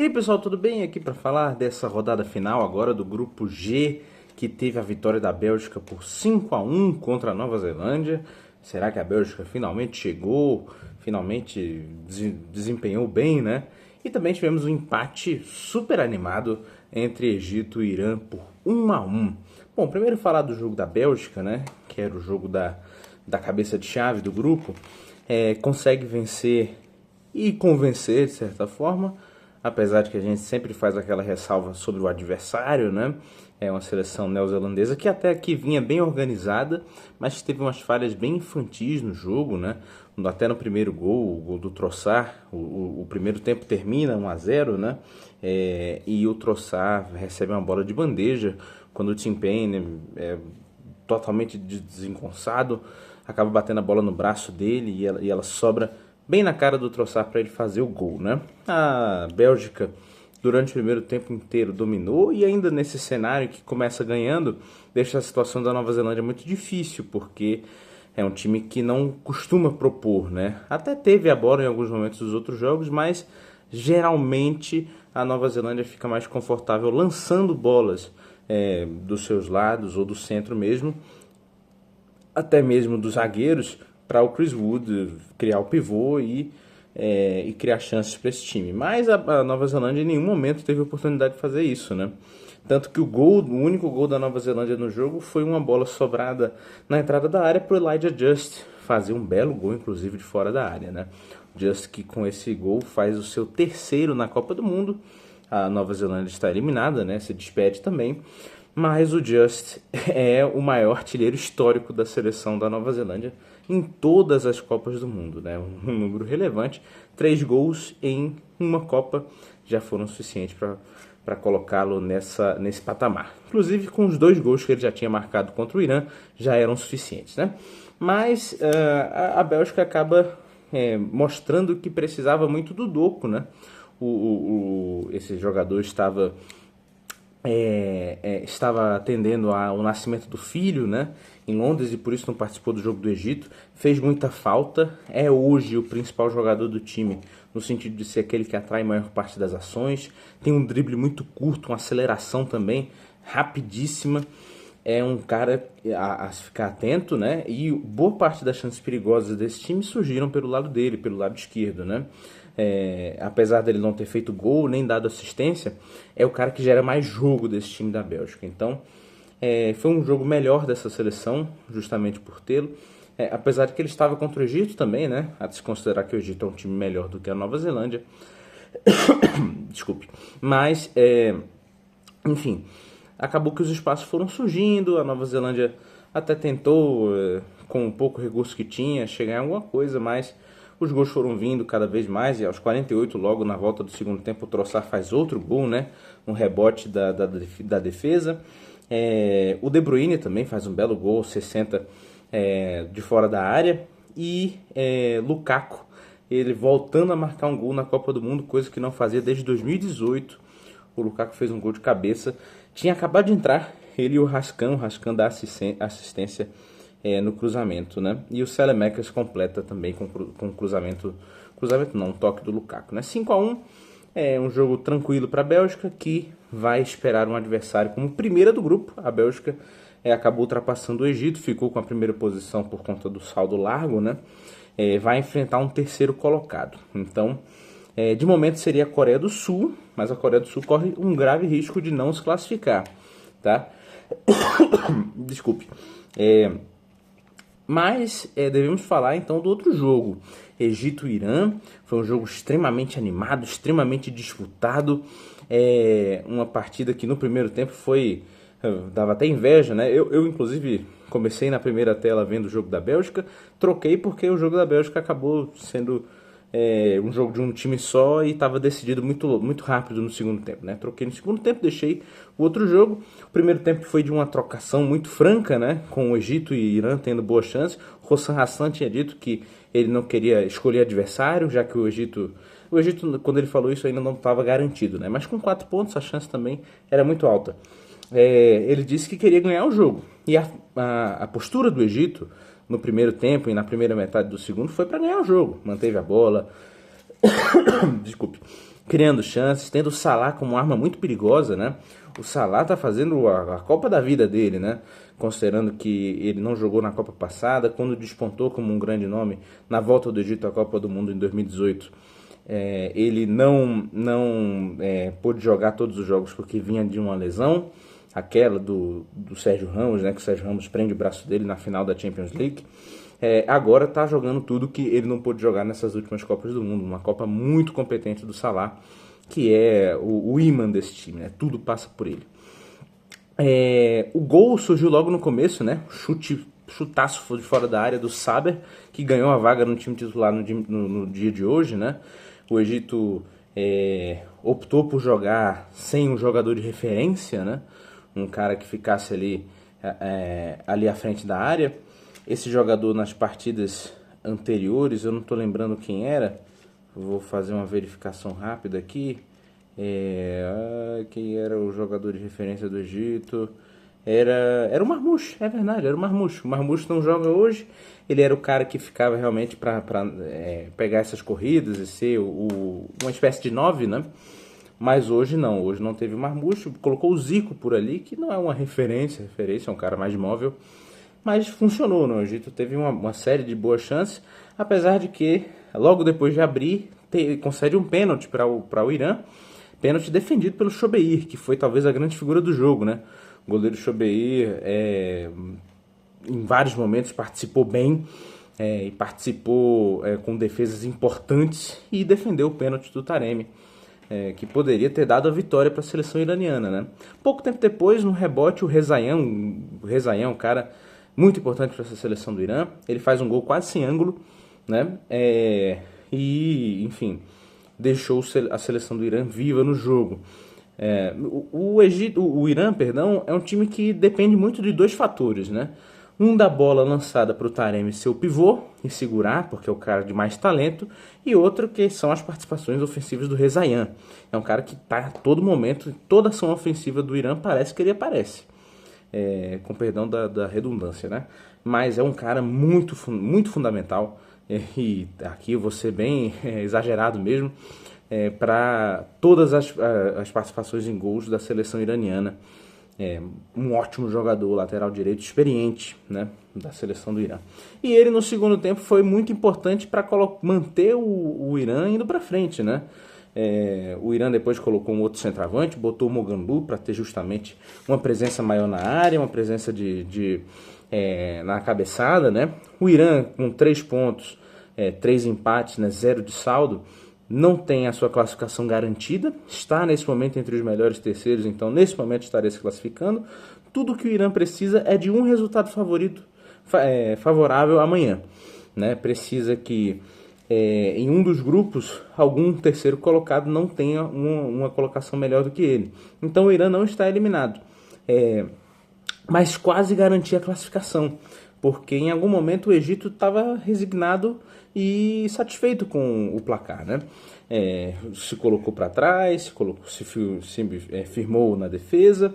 E aí pessoal, tudo bem? Aqui para falar dessa rodada final agora do grupo G, que teve a vitória da Bélgica por 5-1 contra a Nova Zelândia. Será que a Bélgica finalmente chegou, finalmente desempenhou bem, né? E também tivemos um empate super animado entre Egito e Irã por 1-1. Bom, primeiro falar do jogo da Bélgica, né? Que era o jogo da cabeça de chave do grupo. Consegue vencer e convencer de certa forma, apesar de que a gente sempre faz aquela ressalva sobre o adversário, né? É uma seleção neozelandesa que até aqui vinha bem organizada, mas teve umas falhas bem infantis no jogo, né? Até no primeiro gol, o gol do Trossard, o primeiro tempo termina 1-0, né? E o Trossard recebe uma bola de bandeja quando o Tim Payne totalmente desengonçado, acaba batendo a bola no braço dele e ela sobra bem na cara do Trossard para ele fazer o gol, né? A Bélgica, durante o primeiro tempo inteiro, dominou e ainda nesse cenário que começa ganhando, deixa a situação da Nova Zelândia muito difícil, porque é um time que não costuma propor, né? Até teve a bola em alguns momentos dos outros jogos, mas geralmente a Nova Zelândia fica mais confortável lançando bolas dos seus lados ou do centro mesmo, até mesmo dos zagueiros, para o Chris Wood criar o pivô e criar chances para esse time. Mas a Nova Zelândia em nenhum momento teve oportunidade de fazer isso, né? Tanto que o único gol da Nova Zelândia no jogo foi uma bola sobrada na entrada da área para o Elijah Just fazer um belo gol, inclusive de fora da área, né? Just que com esse gol faz o seu terceiro na Copa do Mundo. A Nova Zelândia está eliminada, né? Se despede também. Mas o Just é o maior artilheiro histórico da seleção da Nova Zelândia em todas as Copas do Mundo, né? Um número relevante. 3 gols em uma Copa já foram suficientes para colocá-lo nesse patamar. Inclusive, com os 2 gols que ele já tinha marcado contra o Irã, já eram suficientes, né? Mas a Bélgica acaba mostrando que precisava muito do Doku, né? Esse jogador estava atendendo ao nascimento do filho, né, em Londres, e por isso não participou do jogo do Egito. Fez muita falta, é hoje o principal jogador do time, no sentido de ser aquele que atrai a maior parte das ações. Tem um drible muito curto, uma aceleração também rapidíssima. É um cara a se ficar atento, né? E boa parte das chances perigosas desse time surgiram pelo lado dele, pelo lado esquerdo, né? Apesar dele não ter feito gol nem dado assistência, é o cara que gera mais jogo desse time da Bélgica. Então, foi um jogo melhor dessa seleção, justamente por tê-lo. Apesar de que ele estava contra o Egito também, né? A se considerar que o Egito é um time melhor do que a Nova Zelândia. Desculpe. Mas, enfim, acabou que os espaços foram surgindo. A Nova Zelândia até tentou, com o pouco recurso que tinha, chegar em alguma coisa, mas os gols foram vindo cada vez mais, e aos 48, logo na volta do segundo tempo, o Trossard faz outro gol, né? Um rebote da defesa. O De Bruyne também faz um belo gol, 60 de fora da área. E Lukaku, ele voltando a marcar um gol na Copa do Mundo, coisa que não fazia desde 2018. O Lukaku fez um gol de cabeça. Tinha acabado de entrar, ele e o Rascan dá assistência no cruzamento, né? E o Saelemaekers completa também com cruzamento não, um toque do Lukaku, né? 5-1 é um jogo tranquilo para a Bélgica, que vai esperar um adversário como primeira do grupo. A Bélgica acabou ultrapassando o Egito, ficou com a primeira posição por conta do saldo largo, né? Vai enfrentar um terceiro colocado. Então, de momento seria a Coreia do Sul, mas a Coreia do Sul corre um grave risco de não se classificar, tá? Desculpe. Mas devemos falar então do outro jogo, Egito e Irã. Foi um jogo extremamente animado, extremamente disputado. Uma partida que no primeiro tempo dava até inveja, né? Eu inclusive comecei na primeira tela vendo o jogo da Bélgica, troquei porque o jogo da Bélgica acabou sendo um jogo de um time só e estava decidido muito, muito rápido no segundo tempo, né? Troquei no segundo tempo, deixei o outro jogo. O primeiro tempo foi de uma trocação muito franca, né? Com o Egito e Irã tendo boa chance. Hossam Hassan tinha dito que ele não queria escolher adversário, já que o Egito, quando ele falou isso, ainda não estava garantido, né? Mas com 4 pontos a chance também era muito alta. Ele disse que queria ganhar o jogo. E a postura do Egito no primeiro tempo e na primeira metade do segundo foi para ganhar o jogo. Manteve a bola, desculpe, criando chances, tendo o Salah como arma muito perigosa, né? O Salah tá fazendo a Copa da vida dele, né? Considerando que ele não jogou na Copa passada, quando despontou como um grande nome na volta do Egito à Copa do Mundo em 2018. Ele não pôde jogar todos os jogos porque vinha de uma lesão, aquela do Sérgio Ramos, né? Que o Sérgio Ramos prende o braço dele na final da Champions League. Agora tá jogando tudo que ele não pôde jogar nessas últimas Copas do Mundo. Uma Copa muito competente do Salah, que é o imã desse time, né? Tudo passa por ele. O gol surgiu logo no começo, né? Chutaço de fora da área do Saber, que ganhou a vaga no time titular no dia de hoje, né? O Egito optou por jogar sem um jogador de referência, né? Um cara que ficasse ali à frente da área. Esse jogador nas partidas anteriores, eu não estou lembrando quem era, vou fazer uma verificação rápida aqui. Quem era o jogador de referência do Egito? Era o Marmoush, é verdade, era o Marmoush. O Marmoush não joga hoje, ele era o cara que ficava realmente para pegar essas corridas e ser uma espécie de 9, né? Mas hoje não teve o Marmoush, colocou o Zico por ali, que não é uma referência, é um cara mais móvel. Mas funcionou, né? O Egito teve uma série de boas chances, apesar de que, logo depois de abrir, concede um pênalti para o Irã, pênalti defendido pelo Chobeir, que foi talvez a grande figura do jogo, né? O goleiro Chobeir, em vários momentos, participou bem, e participou com defesas importantes e defendeu o pênalti do Taremi, que poderia ter dado a vitória para a seleção iraniana, né? Pouco tempo depois, no rebote, o Rezaian, um cara muito importante para essa seleção do Irã, ele faz um gol quase sem ângulo, né? E, enfim, deixou a seleção do Irã viva no jogo. O Irã, é um time que depende muito de dois fatores, né? Um da bola lançada para o Taremi ser o pivô e segurar, porque é o cara de mais talento, e outro que são as participações ofensivas do Rezaian. É um cara que está a todo momento, toda ação ofensiva do Irã parece que ele aparece. Com perdão da redundância, né? Mas é um cara muito, muito fundamental, e aqui eu vou ser bem exagerado mesmo, para todas as participações em gols da seleção iraniana. Um ótimo jogador, lateral direito, experiente, né, da seleção do Irã. E ele no segundo tempo foi muito importante para manter o Irã indo para frente, né? O Irã depois colocou um outro centroavante, botou o Mogambu para ter justamente uma presença maior na área, uma presença na cabeçada, né? O Irã com 3 pontos, 3 empates, né, 0 de saldo, não tem a sua classificação garantida, está nesse momento entre os melhores terceiros, então nesse momento estaria se classificando. Tudo que o Irã precisa é de um resultado favorável amanhã, né? Precisa que em um dos grupos algum terceiro colocado não tenha uma colocação melhor do que ele. Então o Irã não está eliminado, mas quase garantia a classificação, porque em algum momento o Egito estava resignado e satisfeito com o placar, né? Se colocou para trás, se firmou na defesa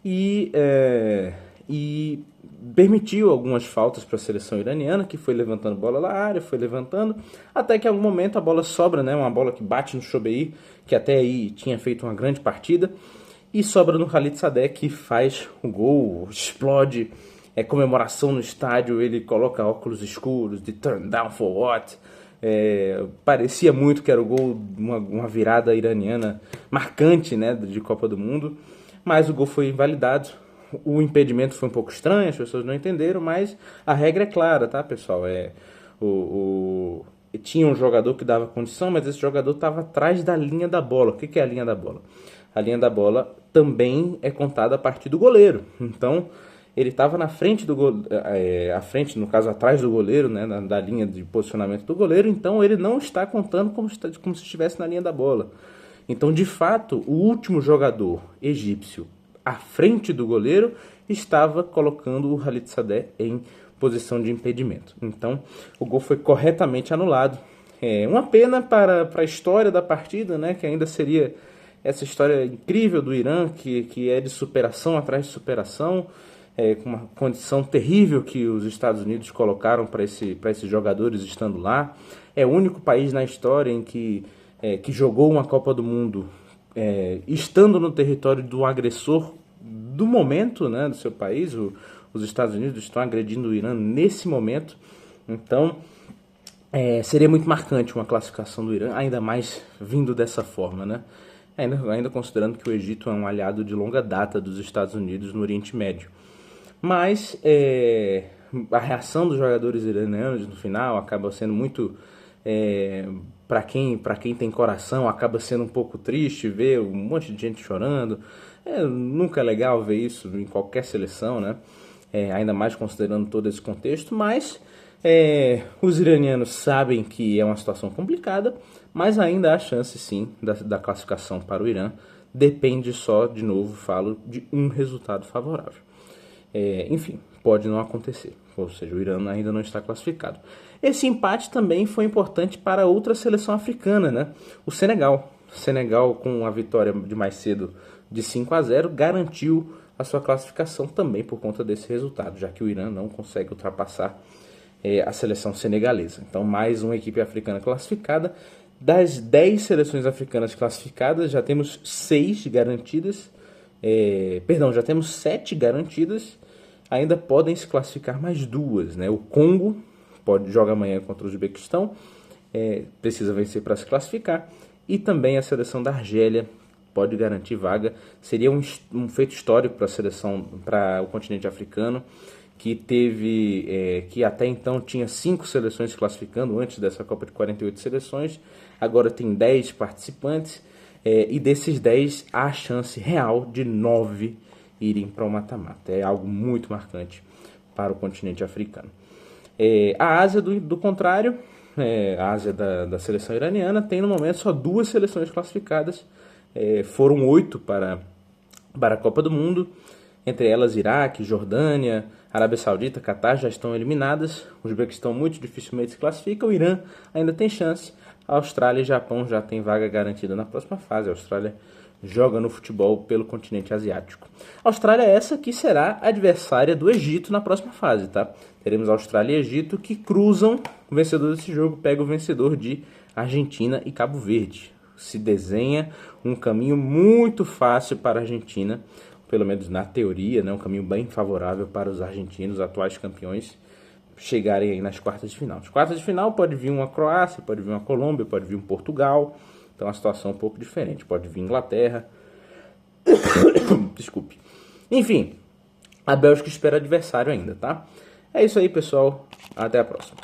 e permitiu algumas faltas para a seleção iraniana, que foi levantando bola na área, foi levantando, até que em algum momento a bola sobra, né? Uma bola que bate no Chobeir, que até aí tinha feito uma grande partida, e sobra no Khalid Sadek, que faz o gol, explode, comemoração no estádio, ele coloca óculos escuros, de turn down for what? Parecia muito que era o gol, uma virada iraniana marcante, né, de Copa do Mundo, mas o gol foi invalidado. O impedimento foi um pouco estranho, as pessoas não entenderam, mas a regra é clara, tá, pessoal? Tinha um jogador que dava condição, mas esse jogador estava atrás da linha da bola. O que é a linha da bola? A linha da bola também é contada a partir do goleiro. Então, ele estava na frente do goleiro, no caso atrás do goleiro, né, da linha de posicionamento do goleiro, então ele não está contando como se estivesse na linha da bola. Então, de fato, o último jogador egípcio à frente do goleiro estava colocando o Khalid Sadek em posição de impedimento. Então, o gol foi corretamente anulado. Uma pena para a história da partida, né, que ainda seria essa história incrível do Irã, que é de superação atrás de superação, com uma condição terrível que os Estados Unidos colocaram para esses jogadores estando lá. É o único país na história em que que jogou uma Copa do Mundo estando no território do agressor do momento, né, do seu país. Os Estados Unidos estão agredindo o Irã nesse momento. Então, seria muito marcante uma classificação do Irã, ainda mais vindo dessa forma, né? Ainda considerando que o Egito é um aliado de longa data dos Estados Unidos no Oriente Médio. Mas a reação dos jogadores iranianos no final acaba sendo muito... para quem tem coração, acaba sendo um pouco triste ver um monte de gente chorando. Nunca é legal ver isso em qualquer seleção, né? Ainda mais considerando todo esse contexto, mas os iranianos sabem que é uma situação complicada, mas ainda há chance sim da classificação para o Irã. Depende só, de novo, falo, de um resultado favorável. Enfim, pode não acontecer, ou seja, o Irã ainda não está classificado. Esse empate também foi importante para outra seleção africana, né? O Senegal. O Senegal, com a vitória de mais cedo de 5-0, garantiu a sua classificação também por conta desse resultado, já que o Irã não consegue ultrapassar a seleção senegalesa. Então, mais uma equipe africana classificada. Das 10 seleções africanas classificadas, já temos 6 garantidas. Já temos 7 garantidas. Ainda podem se classificar mais 2, né? O Congo joga amanhã contra o Uzbequistão, precisa vencer para se classificar. E também a seleção da Argélia pode garantir vaga. Seria um feito histórico para a seleção, para o continente africano, que até então tinha 5 seleções se classificando antes dessa Copa de 48 seleções. Agora tem 10 participantes, e desses 10 há a chance real de 9 irem para o mata-mata. É algo muito marcante para o continente africano. A Ásia, do contrário, a Ásia da seleção iraniana, tem no momento só 2 seleções classificadas. Foram 8 para a Copa do Mundo, entre elas Iraque, Jordânia, Arábia Saudita, Catar já estão eliminadas. O Uzbequistão muito dificilmente se classifica. O Irã ainda tem chance. A Austrália e Japão já tem vaga garantida na próxima fase. A Austrália joga no futebol pelo continente asiático. A Austrália é essa que será adversária do Egito na próxima fase, tá? Teremos Austrália e Egito que cruzam. O vencedor desse jogo pega o vencedor de Argentina e Cabo Verde. Se desenha um caminho muito fácil para a Argentina, pelo menos na teoria, né? Um caminho bem favorável para os argentinos, atuais campeões, chegarem aí nas quartas de final. Nas quartas de final pode vir uma Croácia, pode vir uma Colômbia, pode vir um Portugal. Então a situação é um pouco diferente. Pode vir Inglaterra. Desculpe. Enfim, a Bélgica espera adversário ainda, tá? É isso aí, pessoal. Até a próxima.